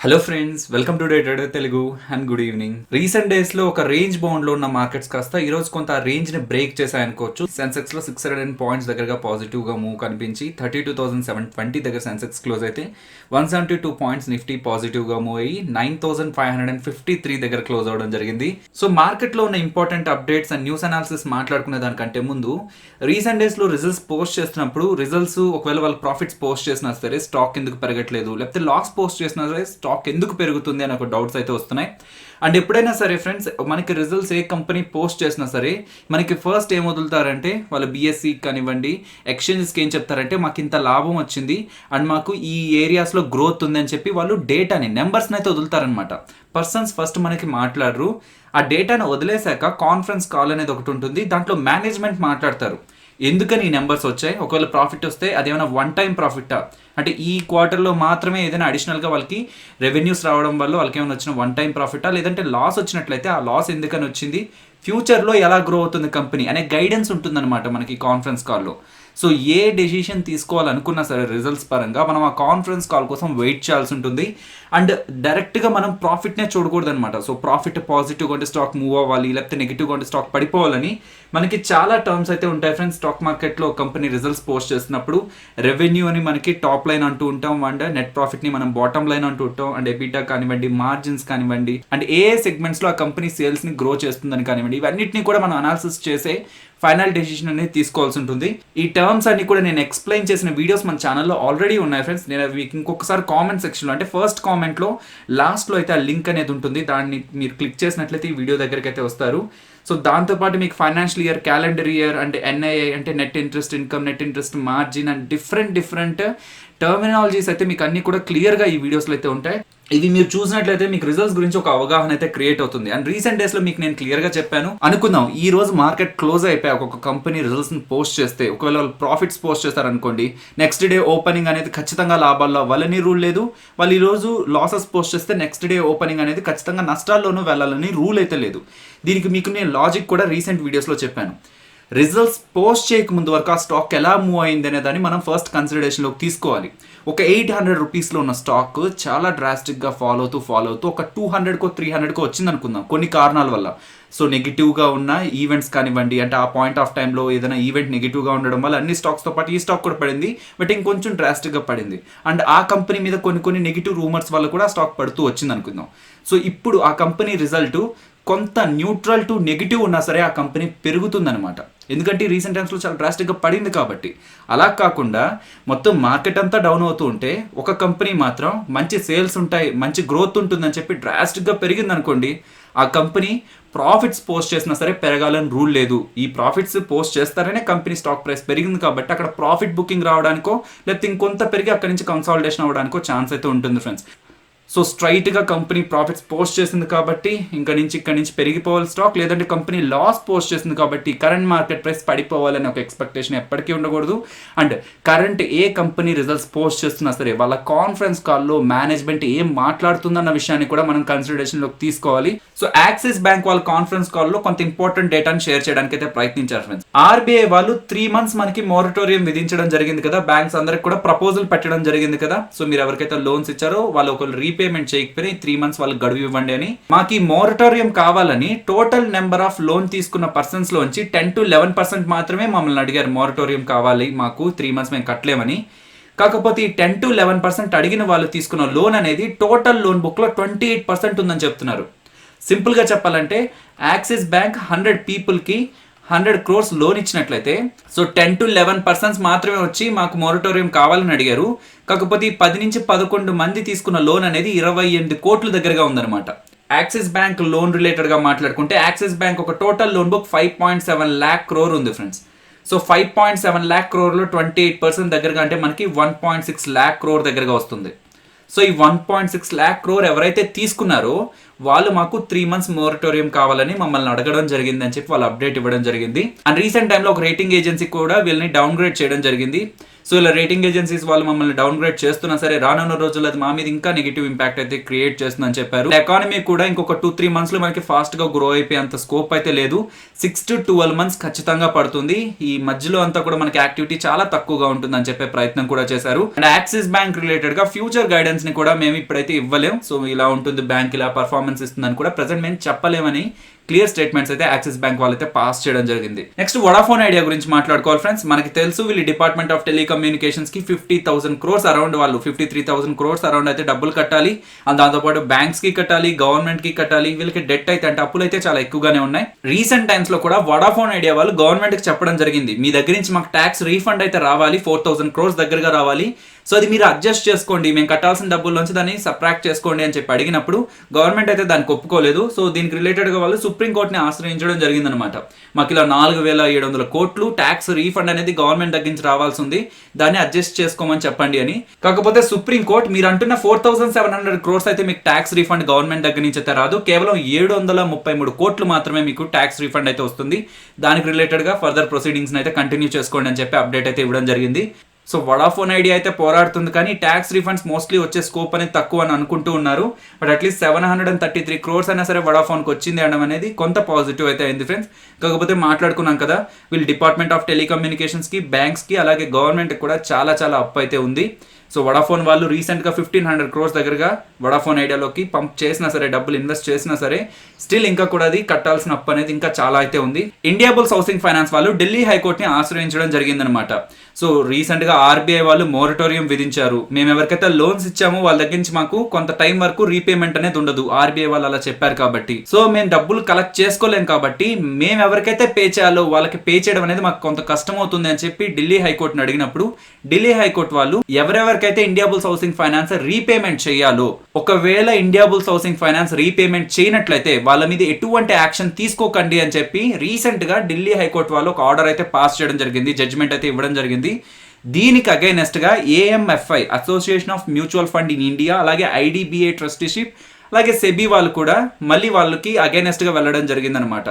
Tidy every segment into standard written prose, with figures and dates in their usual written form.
Hello friends, welcome to day trader Telugu and good evening. Recent days లో ఒక range bound లో ఉన్న markets కాస్త ఈ రోజు కొంత రేంజ్ ని బ్రేక్ చేశాయనుకోవచ్చు. సెన్సెక్స్ లో 600 పాయింట్స్ దగ్గరగా పాజిటివ్ గా మూవ్ కనిపించి 32,720 దగ్గర సెన్సెక్స్ క్లోజ్ అయితే 172 పాయింట్స్ నిఫ్టీ పాజిటివ్ గా మూవ్ అయ్యి 9,553 దగ్గర క్లోజ్ అవడం జరిగింది. సో మార్కెట్ లో ఉన్న important updates and news analysis మాట్లాడుకునే దానికంటే ముందు రీసెంట్ డేస్ లో రిజల్ట్స్ పోస్ట్ చేస్తున్నప్పుడు రిజల్ట్స్ ఒకవేళ వాళ్ళు ప్రాఫిట్స్ పోస్ట్ చేసినా సరే స్టాక్ ఎందుకు పెరగట్లేదు, లేకపోతే లాస్ పోస్ట్ చేసినా సరే స్టాక్ ఎందుకు పెరుగుతుంది అని ఒక డౌట్స్ అయితే వస్తున్నాయి. అండ్ ఎప్పుడైనా సరే ఫ్రెండ్స్, మనకి రిజల్ట్స్ ఏ కంపెనీ పోస్ట్ చేసినా సరే మనకి ఫస్ట్ ఏం వదులుతారంటే వాళ్ళ బిఎస్సి కానివ్వండి, ఎక్స్చేంజెస్కి ఏం చెప్తారంటే మాకు ఇంత లాభం వచ్చింది అండ్ మాకు ఈ ఏరియాస్లో గ్రోత్ ఉంది అని చెప్పి వాళ్ళు డేటాని నెంబర్స్ని అయితే వదులుతారనమాట. పర్సన్స్ ఫస్ట్ మనకి మాట్లాడరు. ఆ డేటాను వదిలేశాక కాన్ఫరెన్స్ కాల్ అనేది ఒకటి ఉంటుంది, దాంట్లో మేనేజ్మెంట్ మాట్లాడతారు. ఎందుకని ఈ నెంబర్స్ వచ్చాయి, ఒకవేళ ప్రాఫిట్ వస్తే అదేమైనా వన్ టైం ప్రాఫిటా, అంటే ఈ క్వార్టర్లో మాత్రమే ఏదైనా అడిషనల్గా వాళ్ళకి రెవెన్యూస్ రావడం వల్ల వాళ్ళకి ఏమైనా వచ్చిన వన్ టైం ప్రాఫిటా, లేదంటే లాస్ వచ్చినట్లయితే ఆ లాస్ ఎందుకని వచ్చింది, ఫ్యూచర్లో ఎలా గ్రో అవుతుంది కంపెనీ అనే గైడెన్స్ ఉంటుందన్నమాట మనకి కాన్ఫరెన్స్ కాల్లో. సో ఏ డెసిషన్ తీసుకోవాలనుకున్నా సరే రిజల్ట్స్ పరంగా మనం ఆ కాన్ఫరెన్స్ కాల్ కోసం వెయిట్ చేయాల్సి ఉంటుంది. అండ్ డైరెక్ట్గా మనం ప్రాఫిట్నే చూడకూడదు అనమాట. సో ప్రాఫిట్ పాజిటివ్గా ఉంటే స్టాక్ మూవ్ అవ్వాలి, లేకపోతే నెగిటివ్గా ఉంటే స్టాక్ పడిపోవాలని మనకి చాలా టర్మ్స్ అయితే ఉంటాయి ఫ్రెండ్స్. స్టాక్ మార్కెట్లో కంపెనీ రిజల్ట్స్ పోస్ట్ చేస్తున్నప్పుడు రెవెన్యూ అని మనకి టాప్ లైన్ అంటూ ఉంటాం, అండ్ నెట్ ప్రాఫిట్ని మనం బాటమ్ లైన్ అంటూ ఉంటాం, అండ్ ఎబిటా కానివ్వండి, మార్జిన్స్ కానివ్వండి, అండ్ ఏ సెగ్మెంట్స్లో ఆ కంపెనీ సేల్స్ని గ్రో చేస్తుందని కానివ్వండి, ఇవన్నిటిని కూడా మనం అనాలిసిస్ చేసే ఫైనల్ డెసిషన్ అనేది తీసుకోవాల్సి ఉంటుంది. ఈ టర్మ్స్ అన్ని కూడా నేను ఎక్స్ప్లెయిన్ చేసిన వీడియోస్ మన ఛానల్లో ఆల్రెడీ ఉన్నాయి ఫ్రెండ్స్. నేను అవి ఇంకొకసారి కామెంట్ సెక్షన్లో, అంటే ఫస్ట్ కామెంట్లో లాస్ట్లో అయితే ఆ లింక్ అనేది ఉంటుంది, దాన్ని మీరు క్లిక్ చేసినట్లయితే ఈ వీడియో దగ్గరికి అయితే వస్తారు. సో దాంతోపాటు మీకు ఫైనాన్షియల్ ఇయర్, క్యాలెండర్ ఇయర్, అంటే ఎన్ఐఐ అంటే net interest income, net interest margin and different terminologies అయితే మీకు అన్ని కూడా క్లియర్గా ఈ వీడియోస్లో అయితే ఉంటాయి. ఇది మీరు చూసినట్లయితే మీకు రిజల్ట్స్ గురించి ఒక అవగాహన అయితే క్రియేట్ అవుతుంది. అండ్ రీసెంట్ డేస్ లో మీకు నేను క్లియర్ గా చెప్పాను, అనుకుందాం ఈ రోజు మార్కెట్ క్లోజ్ అయిపోయి ఒక కంపెనీ రిజల్ట్స్ ని పోస్ట్ చేస్తే, ఒకవేళ వాళ్ళు ప్రాఫిట్స్ పోస్ట్ చేస్తారనుకోండి, నెక్స్ట్ డే ఓపెనింగ్ అనేది ఖచ్చితంగా లాభాల్లో అవ్వాలని రూల్ లేదు. వాళ్ళు ఈ రోజు లాసెస్ పోస్ట్ చేస్తే నెక్స్ట్ డే ఓపెనింగ్ అనేది ఖచ్చితంగా నష్టాల్లోనూ వెళ్ళాలని రూల్ అయితే లేదు. దీనికి మీకు నేను లాజిక్ కూడా రీసెంట్ వీడియోస్లో చెప్పాను. రిజల్ట్స్ పోస్ట్ చేయక ముందు వరకు ఆ స్టాక్ ఎలా మూవ్ అయింది అనే దాన్ని మనం ఫస్ట్ కన్సిడరేషన్లోకి తీసుకోవాలి. ఒక 800 రూపీస్లో ఉన్న స్టాక్ చాలా డ్రాస్టిక్గా ఫాలో అవుతూ ఒక 200కో 300కో వచ్చింది అనుకుందాం కొన్ని కారణాల వల్ల. సో నెగిటివ్గా ఉన్న ఈవెంట్స్ కానివ్వండి, అంటే ఆ పాయింట్ ఆఫ్ టైంలో ఏదైనా ఈవెంట్ నెగిటివ్గా ఉండడం వల్ల అన్ని స్టాక్స్తో పాటు ఈ స్టాక్ కూడా పడింది, బట్ ఇంకొంచెం డ్రాస్టిక్గా పడింది. అండ్ ఆ కంపెనీ మీద కొన్ని నెగిటివ్ రూమర్స్ వల్ల కూడా స్టాక్ పడుతూ వచ్చింది అనుకుందాం. సో ఇప్పుడు ఆ కంపెనీ రిజల్ట్ కొంత న్యూట్రల్ టు నెగిటివ్ ఉన్నా సరే ఆ కంపెనీ పెరుగుతుందనమాట. ఎందుకంటే రీసెంట్ టైమ్స్లో చాలా డ్రాస్టిక్గా పడింది కాబట్టి. అలా కాకుండా మొత్తం మార్కెట్ అంతా డౌన్ అవుతూ ఉంటే ఒక కంపెనీ మాత్రం మంచి సేల్స్ ఉంటాయి, మంచి గ్రోత్ ఉంటుందని చెప్పి డ్రాస్టిక్గా పెరిగింది అనుకోండి, ఆ కంపెనీ ప్రాఫిట్స్ పోస్ట్ చేసినా సరే పెరగాలని రూల్ లేదు. ఈ ప్రాఫిట్స్ పోస్ట్ చేస్తారనే కంపెనీ స్టాక్ ప్రైస్ పెరిగింది కాబట్టి అక్కడ ప్రాఫిట్ బుకింగ్ రావడానికో లేకపోతే ఇంకొంత పెరిగి అక్కడి నుంచి కన్సాలిడేషన్ అవ్వడానికో ఛాన్స్ అయితే ఉంటుంది ఫ్రెండ్స్. సో స్ట్రైట్గా కంపెనీ ప్రాఫిట్స్ పోస్ట్ చేసింది కాబట్టి ఇక్కడి నుంచి పెరిగిపోవాలి స్టాక్, లేదంటే కంపెనీ లాస్ పోస్ట్ చేసింది కాబట్టి కరెంట్ మార్కెట్ ప్రైస్ పడిపోవాలని ఒక ఎక్స్పెక్టేషన్ ఎప్పటికీ ఉండకూడదు. And current A company results post చేస్తున్నా సరే వాళ్ళ కాన్ఫరెన్స్ కాల్లో మేనేజ్మెంట్ ఏం మాట్లాడుతుందన్న విషయాన్ని కూడా మనం కన్సిడరేషన్లోకి తీసుకోవాలి. సో యాక్సిస్ బ్యాంక్ వాళ్ళ కాన్ఫరెన్స్ కాల్లో కొంత ఇంపార్టెంట్ డేటాను షేర్ చేయడానికి అయితే ప్రయత్నించారు ఫ్రెండ్స్. ఆర్బీఐ వాళ్ళు 3 months మనకి మోరటోరియం విధించడం జరిగింది కదా, బ్యాంక్స్ అందరికి కూడా ప్రపోజల్ పెట్టడం జరిగింది కదా. సో మీరు ఎవరికైతే లోన్స్ ఇచ్చారో వాళ్ళు ఒక రీపేమెంట్ చేయకపోయినా 3 months వాళ్ళకి గడువు ఇవ్వండి అని. మాకు ఈ మోరటోరియం కావాలని టోటల్ నెంబర్ ఆఫ్ లోన్ తీసుకున్న పర్సన్స్ లోంచి 10 to 11% మాత్రమే మమ్మల్ని అడిగారు, మోరటోరియం కావాలి మాకు 3 months మేము కట్టలేమని. కాకపోతే ఈ 10 to 11% అడిగిన వాళ్ళు తీసుకున్న లోన్ అనేది టోటల్ లోన్ బుక్ లో 28% ఉందని చెప్తున్నారు. సింపుల్గా చెప్పాలంటే యాక్సిస్ బ్యాంక్ 100 పీపుల్కి 100 crores లోన్ ఇచ్చినట్లయితే సో 10 to 11% మాత్రమే వచ్చి మాకు మోరటోరియం కావాలని అడిగారు. కాకపోతే ఈ 10 నుంచి 11 మంది తీసుకున్న లోన్ అనేది 28 కోట్ల దగ్గరగా ఉందన్నమాట. యాక్సిస్ బ్యాంక్ లోన్ రిలేటెడ్గా మాట్లాడుకుంటే యాక్సిస్ బ్యాంక్ ఒక total loan book 5.7 lakh crore ఉంది ఫ్రెండ్స్. సో 5.7 lakh crore 28% దగ్గరగా అంటే మనకి 1.6 lakh crore దగ్గరగా వస్తుంది. సో ఈ 1.6 lakh crore ఎవరైతే తీసుకున్నారో వాళ్ళు మాకు 3 months మోరటోరియం కావాలని మమ్మల్ని అడగడం జరిగింది అని చెప్పి వాళ్ళు అప్డేట్ ఇవ్వడం జరిగింది. అండ్ రీసెంట్ టైంలో ఒక రేటింగ్ ఏజెన్సీ కూడా వీళ్ళని డౌన్ గ్రేడ్ చేయడం జరిగింది. సో ఇలా రేటింగ్ ఏజెన్సీస్ వాళ్ళు మమ్మల్ని డౌన్ గ్రేడ్ చేస్తున్నా సరే రానున్న రోజుల్లో అది మా మీద ఇంకా నెగిటివ్ ఇంపాక్ట్ అయితే క్రియేట్ చేస్తుందని చెప్పారు. ఎకానమీ కూడా ఇంకొక 2-3 months లో మనకి ఫాస్ట్ గా గ్రో అయిపోయే అంత స్కోప్ అయితే లేదు. 6 to 12 months ఖచ్చితంగా పడుతుంది. ఈ మధ్యలో అంతా కూడా మనకి యాక్టివిటీ చాలా తక్కువగా ఉంటుందని చెప్పే ప్రయత్నం కూడా చేశారు. అండ్ యాక్సిస్ బ్యాంక్ రిలేటెడ్ గా ఫ్యూచర్ గైడెన్స్ ని కూడా మేము ఇప్పుడైతే ఇవ్వలేం. సో ఇలా ఉంటుంది బ్యాంక్, ఇలా పర్ఫార్మెన్స్ ఇస్తుందని కూడా ప్రెసెంట్ మేము చెప్పలేమని క్లియర్ స్టేట్మెంట్స్ అయితే యాక్సిస్ బ్యాంక్ వాళ్ళైతే పాస్ చేయడం జరిగింది. నెక్స్ట్ వోడాఫోన్ ఐడియా గురించి మాట్లాడుకోవాలి ఫ్రెండ్స్. మనకి తెలుసు వీళ్ళు డిపార్ట్మెంట్ ఆఫ్ టెలికమ్యూనికేషన్స్ కి 50,000 crores అరౌండ్, వాళ్ళు 53,000 crores అరౌండ్ అయితే డబ్బులు కట్టాలి. అండ్ దాంతోపాటు బ్యాంక్స్ కి కట్టాలి, గవర్నమెంట్ కి కట్టాలి. వీళ్ళకి డెట్ అయితే అంటే అప్పులు అయితే చాలా ఎక్కువగానే ఉన్నాయి. రీసెంట్ టైమ్స్ లో కూడా వోడాఫోన్ ఐడియా వాళ్ళు గవర్నమెంట్ కి చెప్పడం జరిగింది, మీ దగ్గర నుంచి మాకు ట్యాక్స్ రీఫండ్ అయితే రావాలి, 4,000 crores దగ్గరగా రావాలి. సో అది మీరు అడ్జస్ట్ చేసుకోండి, మేము కట్టాల్సిన డబ్బుల్లోంచి దాన్ని సబ్ట్రాక్ట్ చేసుకోండి అని చెప్పి అడిగినప్పుడు గవర్నమెంట్ అయితే దానికి ఒప్పుకోలేదు. సో దీనికి రిలేటెడ్గా వాళ్ళు సుప్రీంకోర్టుని ఆశ్రయించడం జరిగిందనమాట. మాకు ఇలా 4,700 కోట్లు ట్యాక్స్ రీఫండ్ అనేది గవర్నమెంట్ దగ్గర నుంచి రావాల్సి ఉంది, దాన్ని అడ్జస్ట్ చేసుకోమని చెప్పండి అని. కాకపోతే సుప్రీంకోర్టు మీరు అంటున్న 4,700 crores అయితే మీకు ట్యాక్స్ రీఫండ్ గవర్నమెంట్ దగ్గర నుంచి అయితే రాదు, కేవలం 733 కోట్లు మాత్రమే మీకు ట్యాక్స్ రీఫండ్ అయితే వస్తుంది. దానికి రిలేటెడ్గా ఫర్దర్ ప్రొసీడింగ్స్ అయితే కంటిన్యూ చేసుకోండి అని చెప్పి అప్డేట్ అయితే ఇవ్వడం జరిగింది. సో వోడాఫోన్ ఐడియా అయితే పోరాడుతుంది, కానీ ట్యాక్స్ రిఫండ్స్ మోస్ట్లీ వచ్చే స్కోప్ అనేది తక్కువ అని అనుకుంటూ ఉన్నారు. బట్ అట్లీస్ట్ 733 crores అయినా సరే వోడాఫోన్కి వచ్చింది అనడం అనేది కొంత పాజిటివ్ అయితే అయింది ఫ్రెండ్స్. కాకపోతే మాట్లాడుకున్నాం కదా, వీళ్ళు డిపార్ట్మెంట్ ఆఫ్ టెలికమ్యూనికేషన్స్కి, బ్యాంక్స్కి, అలాగే గవర్నమెంట్కి కూడా చాలా అప్పు అయితే ఉంది. సో వోడాఫోన్ వాళ్ళు రీసెంట్గా 1,500 crores దగ్గరగా వోడాఫోన్ ఐడియాలోకి పంప్ చేసినా సరే, డబ్బులు ఇన్వెస్ట్ చేసినా సరే, స్టిల్ ఇంకా కూడా అది కట్టాల్సిన అప్పు అనేది ఇంకా చాలా అయితే ఉంది. ఇండియాబుల్స్ హౌసింగ్ ఫైనాన్స్ వాళ్ళు ఢిల్లీ హైకోర్టుని ఆశ్రయించడం జరిగిందనమాట. సో రీసెంట్గా ఆర్బీఐ వాళ్ళు మోరటోరియం విధించారు. మేము ఎవరికైతే లోన్స్ ఇచ్చామో వాళ్ళ దగ్గర నుంచి మాకు కొంత టైం వరకు రీపేమెంట్ అనేది ఉండదు, ఆర్బీఐ వాళ్ళు అలా చెప్పారు కాబట్టి. సో మేము డబ్బులు కలెక్ట్ చేసుకోలేం కాబట్టి మేము ఎవరికైతే పే చేయాలో వాళ్ళకి పే చేయడం అనేది మాకు కొంత కష్టం అవుతుంది అని చెప్పి ఢిల్లీ హైకోర్టుని అడిగినప్పుడు ఢిల్లీ హైకోర్టు వాళ్ళు ఎవరెవరికైతే ఇండియాబుల్స్ హౌసింగ్ ఫైనాన్స్ రీపేమెంట్ చేయాలో, ఒకవేళ ఇండియాబుల్స్ హౌసింగ్ ఫైనాన్స్ రీపేమెంట్ చేయనట్లయితే వాళ్ళ మీద ఎటువంటి యాక్షన్ తీసుకోకండి అని చెప్పి రీసెంట్ గా ఢిల్లీ హైకోర్టు వాళ్ళు ఒక ఆర్డర్ అయితే పాస్ చేయడం జరిగింది, జడ్జిమెంట్ అయితే ఇవ్వడం జరిగింది. దీనికి అగైనెస్ట్ గా AMFI, association of mutual fund in India, అలాగే ఐడిబిఐ ట్రస్టీషిప్, అలాగే సెబీ వాళ్ళు కూడా మళ్ళీ వాళ్ళకి అగైనెస్ట్ గా వెళ్ళడం జరిగిందనమాట.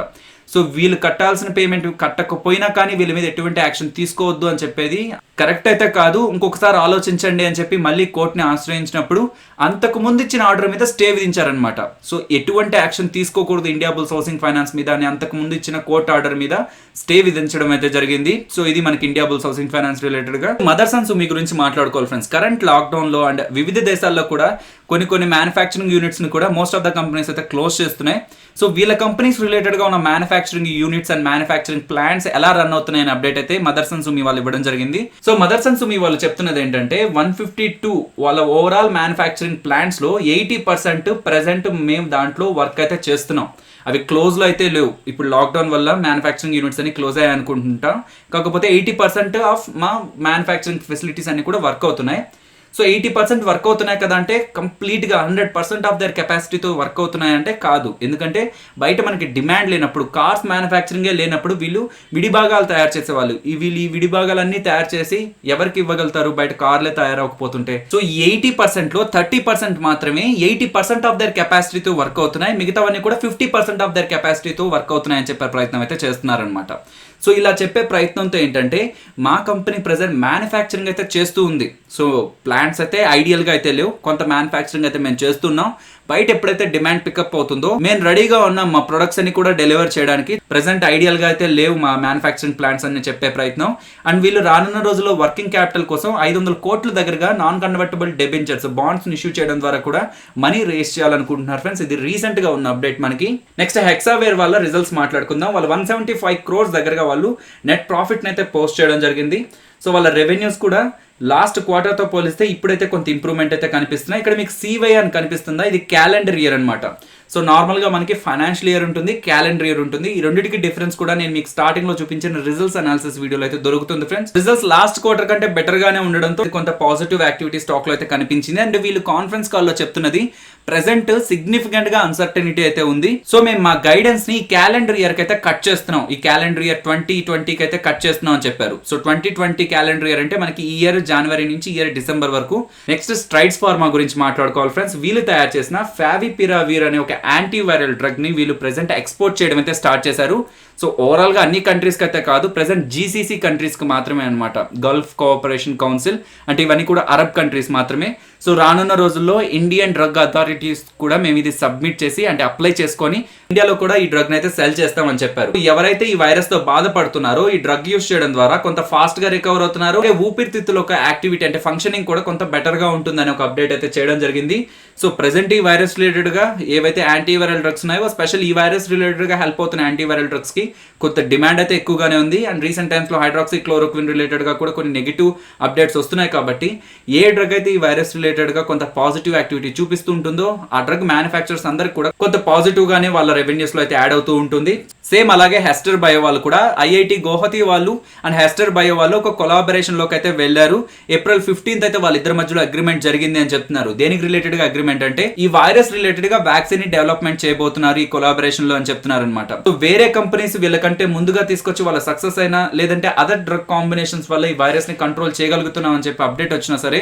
సో వీళ్ళు కట్టాల్సిన పేమెంట్ కట్టకపోయినా కానీ వీళ్ళ మీద ఎటువంటి యాక్షన్ తీసుకోవద్దు అని చెప్పేది కరెక్ట్ అయితే కాదు, ఇంకొకసారి ఆలోచించండి అని చెప్పి మళ్ళీ కోర్టుని ఆశ్రయించినప్పుడు అంతకు ముందు ఇచ్చిన ఆర్డర్ మీద స్టే విధించారనమాట. సో ఎటువంటి యాక్షన్ తీసుకోకూడదు ఇండియాబుల్స్ హౌసింగ్ ఫైనాన్స్ మీద అని అంతకు ముందు ఇచ్చిన కోర్టు ఆర్డర్ మీద స్టే విధించడం అయితే జరిగింది. సో ఇది మనకి ఇండియాబుల్స్ హౌసింగ్ ఫైనాన్స్ రిలేటెడ్ గా. మదర్సన్ సుమి గురించి మాట్లాడుకోవాలి ఫ్రెండ్స్. కరెంట్ లాక్డౌన్ లో అండ్ వివిధ దేశాల్లో కూడా కొన్ని మ్యానుఫ్యాక్చరింగ్ యూనిట్స్ ని కూడా మోస్ట్ ఆఫ్ ద కంపెనీస్ అయితే క్లోజ్ చేస్తున్నాయి. సో వీళ్ళ కంపెనీస్ రిలేటెడ్ గా ఉన్న manufacturing units and manufacturing plants ఎలా రన్ అవుతున్నాయని అప్డేట్ అయితే మదర్సన్ సుమి వాళ్ళు ఇవ్వడం జరిగింది. సో మదర్సన్ సుమి వాళ్ళు చెప్తున్నది ఏంటంటే 152 వాళ్ళ ఓవరాల్ మ్యానుఫ్యాక్చరింగ్ ప్లాంట్స్ లో 80% ప్రెసెంట్ మేము దాంట్లో వర్క్ అయితే చేస్తున్నాం. అవి క్లోజ్లో అయితే లేవు, ఇప్పుడు లాక్డౌన్ వల్ల మ్యానుఫ్యాక్చరింగ్ యూనిట్స్ అన్ని క్లోజ్ అయ్యాయి అనుకుంటుంటాం. కాకపోతే 80% ఆఫ్ మా మ్యానుఫ్యాక్చరింగ్ ఫెసిలిటీస్ అన్ని కూడా వర్క్ అవుతున్నాయి. సో 80% వర్క్ అవుతున్నాయి కదా అంటే కంప్లీట్గా 100% ఆఫ్ దర్ కెపాసిటీతో వర్క్ అవుతున్నాయి అంటే కాదు. ఎందుకంటే బయట మనకి డిమాండ్ లేనప్పుడు, కార్స్ మ్యానుఫ్యాక్చరింగే లేనప్పుడు వీళ్ళు విడిభాగాలు తయారు చేసేవాళ్ళు. వీళ్ళు ఈ విడిభాగాలన్నీ తయారు చేసి ఎవరికి ఇవ్వగలుగుతారు, బయట కార్లే తయారవకపోతుంటే. సో 80%లో 30% మాత్రమే 80% ఆఫ్ దర్ కెపాసిటీతో వర్క్ అవుతున్నాయి, మిగతావన్నీ కూడా 50% ఆఫ్ దర్ కెపాసిటీతో వర్క్ అవుతున్నాయి అని చెప్పే ప్రయత్నం అయితే చేస్తున్నారనమాట. సో ఇలా చెప్పే ప్రయత్నంతో ఏంటంటే మా కంపెనీ ప్రెజెంట్ మ్యానుఫ్యాక్చరింగ్ అయితే చేస్తూ ఉంది. సో ప్లాంట్స్ అయితే ఐడియల్గా అయితే లేవు, కొంత మ్యానుఫ్యాక్చరింగ్ అయితే మేము చేస్తున్నాం. బయట ఎప్పుడైతే డిమాండ్ పికప్ అవుతుందో మేము రెడీగా ఉన్నాం మా ప్రొడక్ట్స్ అన్ని కూడా డెలివర్ చేయడానికి. ప్రెసెంట్ ఐడియల్ గా అయితే లేవు మా మ్యానుఫ్యాక్చరింగ్ ప్లాంట్స్ అని చెప్పే ప్రయత్నం. అండ్ వీళ్ళు రానున్న రోజుల్లో వర్కింగ్ క్యాపిటల్ కోసం 500 కోట్ల దగ్గరగా non convertible debentures bonds issue చేయడం ద్వారా కూడా మనీ రేస్ చేయాలనుకుంటున్నారు ఫ్రెండ్స్. ఇది రీసెంట్ గా ఉన్న అప్డేట్ మనకి. నెక్స్ట్ హెక్సావేర్ వాళ్ళ రిజల్ట్స్ మాట్లాడుకుందాం. వాళ్ళు 175 crores దగ్గరగా వాళ్ళు నెట్ ప్రాఫిట్ అయితే పోస్ట్ చేయడం జరిగింది. సో వాళ్ళ రెవెన్యూస్ కూడా లాస్ట్ క్వార్టర్తో పోలిస్తే ఇప్పుడైతే కొంత ఇంప్రూవ్మెంట్ అయితే కనిపిస్తున్నాయి. ఇక్కడ మీకు CY అని కనిపిస్తుందా, ఇది క్యాలెండర్ ఇయర్ అనమాట. సో నార్మల్గా మనకి ఫైనాన్షియల్ ఇయర్ ఉంటుంది, క్యాలెండర్ ఇయర్ ఉంటుంది. ఈ రెండింటికి డిఫరెన్స్ కూడా నేను మీకు స్టార్టింగ్ లో చూపించిన రిజల్ట్స్ అనాలిసిస్ వీడియోలో అయితే దొరుకుతుంది ఫ్రెండ్స్. రిజల్ట్స్ లాస్ట్ క్వార్టర్ కంటే బెటర్ గానే ఉండడంతో కొంత పాజిటివ్ యాక్టివిటీ స్టాక్ లో అయితే కనిపించింది. అండ్ వీళ్ళు కాన్ఫరెన్స్ కాల్ లో చెప్తున్నది ప్రెసెంట్ సిగ్నిఫికెంట్ గా అన్సర్టనిటీ అయితే ఉంది. సో మేము మా గైడెన్స్ ని క్యాలెండర్ ఇయర్ కి అయితే కట్ చేస్తున్నాం, ఈ క్యాలెండర్ ఇయర్ 2020 కి అయితే కట్ చేస్తున్నాం అని చెప్పారు. సో 2020 క్యాలెండర్ ఇయర్ అంటే మనకి ఈ ఇయర్ జనవరి నుంచి ఇయర్ డిసెంబర్ వరకు. నెక్స్ట్ స్ట్రైడ్స్ ఫార్మా గురించి మాట్లాడుకోవాలి ఫ్రెండ్స్. వీళ్ళు తయారు చేసిన ఫావిపిరావిర్ అనే ఒక యాంటీవైరల్ డ్రగ్ ని వీళ్ళు ప్రెసెంట్ ఎక్స్పోర్ట్ చేయడం అయితే స్టార్ట్ చేశారు. సో ఓవరాల్ గా అన్ని కంట్రీస్కి అయితే కాదు, ప్రెసెంట్ జీసీసీ కంట్రీస్కి మాత్రమే అనమాట. గల్ఫ్ కోఆపరేషన్ కౌన్సిల్ అంటే ఇవన్నీ కూడా అరబ్ కంట్రీస్ మాత్రమే. సో రానున్న రోజుల్లో ఇండియన్ డ్రగ్ అథారిటీస్ కూడా మేము ఇది సబ్మిట్ చేసి అంటే అప్లై చేసుకొని ఇండియాలో కూడా ఈ డ్రగ్ అయితే సెల్ చేస్తామని చెప్పారు. ఎవరైతే ఈ వైరస్ తో బాధపడుతున్నారో ఈ డ్రగ్ యూస్ చేయడం ద్వారా కొంత ఫాస్ట్ గా రికవర్ అవుతున్నారు. ఊపిరితిత్తుల ఒక యాక్టివిటీ అంటే ఫంక్షనింగ్ కూడా కొంత బెటర్ గా ఉంటుందని ఒక అప్డేట్ అయితే చేయడం జరిగింది. సో ప్రెసెంట్ ఈ వైరస్ రిలేటెడ్ గా ఏవైతే యాంటీవైరల్ డ్రగ్స్ ఉన్నాయో, స్పెషల్ ఈ వైరస్ రిలేటెడ్ గా హెల్ప్ అవుతున్న యాంటీవైరల్ డ్రగ్స్ కి కొంత డిమాండ్ అయితే ఎక్కువగానే ఉంది. అండ్ రీసెంట్ టైమ్స్ లో హైడ్రాక్సీ క్లోరోక్విన్ రిలేటెడ్ గా కూడా కొన్ని నెగిటివ్ అప్డేట్స్ వస్తున్నాయి. కాబట్టి ఏ డ్రగ్ అయితే ఈ వైరస్ రిలేటెడ్ గా కొంత పాజిటివ్ యాక్టివిటీ చూపిస్తూ ఉంటుందో ఆ డ్రగ్ మ్యానుఫ్యాక్చరర్స్ అందరికి కూడా కొంత పాజిటివ్ గానే వాళ్ళ రెవెన్యూస్ లో అయితే యాడ్ అవుతూ ఉంటుంది. సేమ్ అలాగే హెస్టర్ బయో వాళ్ళు కూడా ఐఐటి గౌహతి వాళ్ళు అండ్ హెస్టర్ బయో వాళ్ళు ఒక కొలాబరేషన్ లోకి అయితే వెళ్లారు. ఏప్రిల్ 15th అయితే వాళ్ళిద్దరి మధ్యలో అగ్రిమెంట్ జరిగింది అని చెప్తున్నారు. దేనికి రిలేటెడ్ గా అగ్రిమెంట్ అంటే ఈ వైరస్ రిలేటెడ్ గా వ్యాక్సిన్ ని డెవలప్మెంట్ చేయబోతున్నారు ఈ కొలాబరేషన్ లో అని చెప్తున్నారు అనమాట. సో వేరే కంపెనీస్ వీళ్ళకంటే ముందుగా తీసుకొచ్చి వాళ్ళ సక్సెస్ అయినా లేదంటే అదర్ డ్రగ్ కాంబినేషన్స్ వల్ల ఈ వైరస్ ని కంట్రోల్ చేయగలుగుతున్నాం అని చెప్పి అప్డేట్ వచ్చినా సరే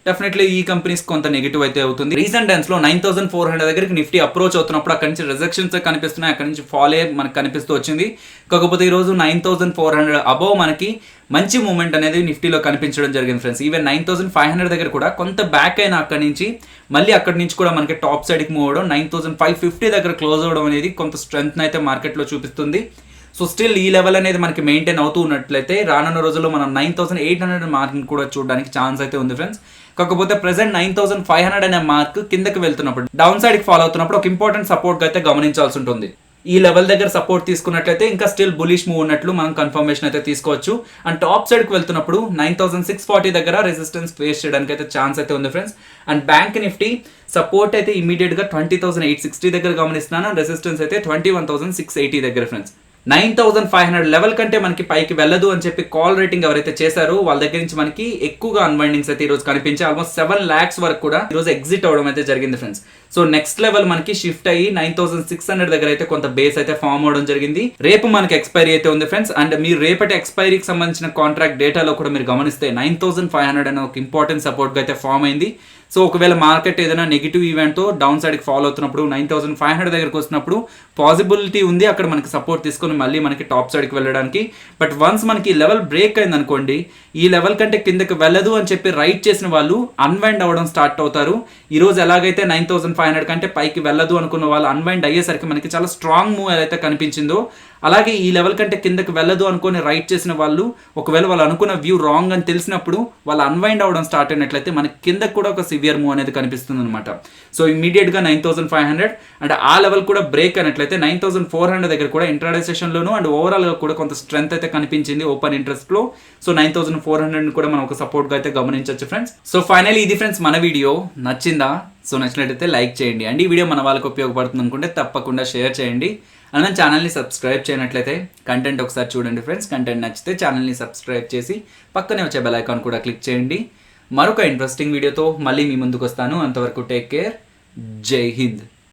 డెఫినెట్లీ ఈ కంపెనీస్ కొంత నెగిటివ్ అయితే అవుతుంది. రీసెంట్ టైమ్స్ లో 9400 దగ్గరికి నిఫ్టీ అప్రోచ్ అవుతున్నప్పుడు అక్కడి నుంచి రిజెక్షన్స్ కనిపిస్తున్నాయి, అక్కడి నుంచి ఫాల్ మనకు కనిపిస్తూ వచ్చింది. కాకపోతే ఈ రోజు 9400 అబోవ్ మనకి మంచి మూమెంట్ అనేది నిఫ్టీలో కనిపించడం జరిగింది ఫ్రెండ్స్. ఈవెన్ 9500 దగ్గర కూడా కొంత బ్యాక్ అయిన అక్కడి నుంచి మళ్ళీ అక్కడి నుంచి కూడా మనకి టాప్ సైడ్కి మూవ్ అవడం, 9550 దగ్గర క్లోజ్ అవడం అనేది కొంత స్ట్రెంగ్త్ అయితే మార్కెట్లో చూపిస్తుంది. సో స్టిల్ ఈ లెవెల్ అనేది మనకి మెయింటైన్ అవుతూ ఉన్నట్లయితే రానున్న రోజుల్లో మనం 9800 మార్క్ కూడా చూడడానికి ఛాన్స్ అయితే ఉంది ఫ్రెండ్స్. కాకపోతే ప్రెసెంట్ 9500 అనే మార్క్ కిందకి వెళ్తున్నప్పుడు డౌన్ సైడ్ కి ఫాలో అవుతున్నప్పుడు ఒక ఇంపార్టెంట్ సపోర్ట్ అయితే గమనించాల్సి ఉంటుంది. ఈ లెవెల్ దగ్గర సపోర్ట్ తీసుకున్నట్లయితే ఇంకా స్టిల్ బులిష్ మూవ్ ఉన్నట్లు మనం కన్ఫర్మేషన్ అయితే తీసుకోవచ్చు. అండ్ టాప్ సైడ్ కి వెళ్తున్నప్పుడు 9640 దగ్గర రెసిస్టెన్స్ ఫేస్ చేయడానికి అయితే ఛాన్స్ అయితే ఉంది friends. And bank Nifty support అయితే ఇమీడియట్ గా 20,860 దగ్గర గమనిస్తున్నాను. రెసిస్టెన్స్ అయితే 21,680 దగ్గర ఫ్రెండ్స్. 9500 లెవెల్ కంటే మనకి పైకి వెళ్ళదు అని చెప్పి కాల్ రేటింగ్ ఎవరైతే చేశారో వాళ్ళ దగ్గర నుంచి మనకి ఎక్కువగా అన్వైండింగ్స్ అయితే ఈ రోజు కనిపించి ఆల్మోస్ట్ 7 lakhs వరకు కూడా ఈ రోజు ఎగ్జిట్ అవడం అయితే జరిగింది ఫ్రెండ్స్. సో నెక్స్ట్ లెవెల్ మనకి షిఫ్ట్ అయ్యి 9600 దగ్గర అయితే కొంత బేస్ అయితే ఫామ్ అవడం జరిగింది. రేపు మనకి ఎక్స్పైరీ అయితే ఉంది ఫ్రెండ్స్. అండ్ మీరు రేపటి ఎక్స్పైరీకి సంబంధించిన కాంట్రాక్ట్ డేటాలో కూడా మీరు గమనిస్తే 9500 అనే ఒక ఇంపార్టెంట్ సపోర్ట్ గా అయితే ఫామ్ అయింది. సో ఒకవేళ మార్కెట్ ఏదైనా నెగిటివ్ ఈవెంట్ తో డౌన్ సైడ్ కి ఫాలో అవుతున్నప్పుడు 9500 దగ్గరకు వస్తున్నప్పుడు పాసిబిలిటీ ఉంది అక్కడ మనకి సపోర్ట్ తీసుకొని మళ్ళీ మనకి టాప్ సైడ్ కి వెళ్ళడానికి. బట్ వన్స్ మనకి లెవెల్ బ్రేక్ అయింది అనుకోండి, ఈ లెవెల్ కంటే కిందకి వెళ్ళదు అని చెప్పి రైట్ చేసిన వాళ్ళు అన్వైండ్ అవ్వడం స్టార్ట్ అవుతారు. ఈ రోజు ఎలాగైతే 9500 కంటే పైకి వెళ్ళదు అనుకున్న వాళ్ళు అన్వైండ్ అయ్యేసరికి మనకి చాలా స్ట్రాంగ్ మూవ్ ఏదైతే కనిపించిందో, అలాగే ఈ లెవెల్ కంటే కిందకి వెళ్ళదు అనుకుని రైట్ చేసిన వాళ్ళు ఒకవేళ వాళ్ళు అనుకున్న వ్యూ రాంగ్ అని తెలిసినప్పుడు వాళ్ళు అన్వైండ్ అవ్వడం స్టార్ట్ అయినట్లయితే మనకి కిందకు కూడా ఒక సివియర్ మూవ్ అనేది కనిపిస్తుంది అనమాట. సో ఇమీడియట్ గా 9500 అండ్ ఆ లెవెల్ కూడా బ్రేక్ అయినట్లయితే 9400 దగ్గర కూడా intraday session loan and overall గా కూడా కొంత స్ట్రెంత్ అయితే కనిపించింది ఓపెన్ ఇంట్రెస్ట్ లో. సో 9400 కూడా మనం ఒక సపోర్ట్ గా అయితే గమనించవచ్చు ఫ్రెండ్స్. సో ఫైనల్లీ ఇది ఫ్రెండ్స్ మన వీడియో. నచ్చిందా? సో నచ్చినట్లయితే లైక్ చేయండి అండ్ ఈ వీడియో మన వాళ్ళకి ఉపయోగపడుతుంది అనుకుంటే తప్పకుండా షేర్ చేయండి. అండ్ మన ఛానల్ని సబ్స్క్రైబ్ చేయనట్లయితే కంటెంట్ ఒకసారి చూడండి ఫ్రెండ్స్. కంటెంట్ నచ్చితే ఛానల్ని సబ్స్క్రైబ్ చేసి పక్కనే వచ్చే బెల్ ఐకాన్ కూడా క్లిక్ చేయండి. మరొక ఇంట్రెస్టింగ్ వీడియోతో మళ్ళీ మీ ముందుకు వస్తాను. అంతవరకు టేక్ కేర్. జై హింద్.